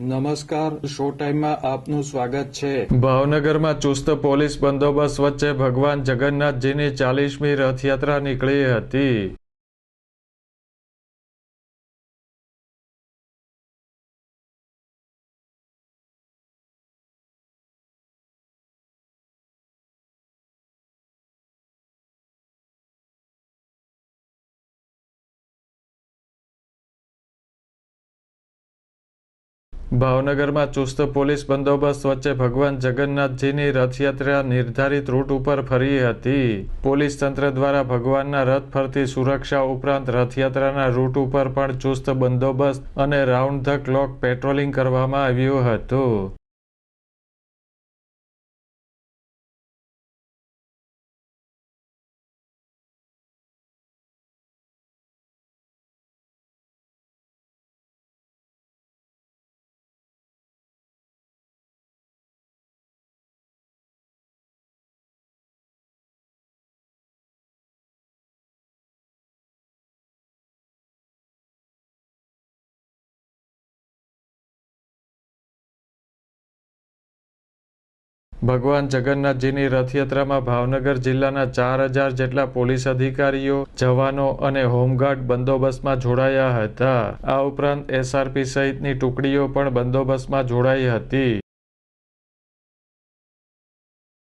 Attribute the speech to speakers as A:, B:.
A: નમસ્કાર, શો ટાઈમમાં આપનું સ્વાગત છે।
B: ભાવનગરમાં ચુસ્ત પોલીસ બંદોબસ્ત વચ્ચે ભગવાન જગન્નાથજીની 40મી રથયાત્રા નીકળી હતી। ભાવનગરમાં ચુસ્ત પોલીસ બંદોબસ્ત વચ્ચે ભગવાન જગન્નાથજીની રથયાત્રા નિર્ધારિત રૂટ ઉપર ફરી હતી। પોલીસ તંત્ર દ્વારા ભગવાનના રથ ફરતી સુરક્ષા ઉપરાંત રથયાત્રાના રૂટ ઉપર પણ ચુસ્ત બંદોબસ્ત અને રાઉન્ડ ધ ક્લોક પેટ્રોલિંગ કરવામાં આવ્યું હતું। ભગવાન જગન્નાથજીની રથયાત્રામાં ભાવનગર જિલ્લાના 4000 જેટલા પોલીસ અધિકારીઓ, જવાનો અને હોમગાર્ડ બંદોબસ્તમાં જોડાયા હતા। આ ઉપરાંત SRP સહિતની ટુકડીઓ પણ બંદોબસ્તમાં જોડાઈ હતી।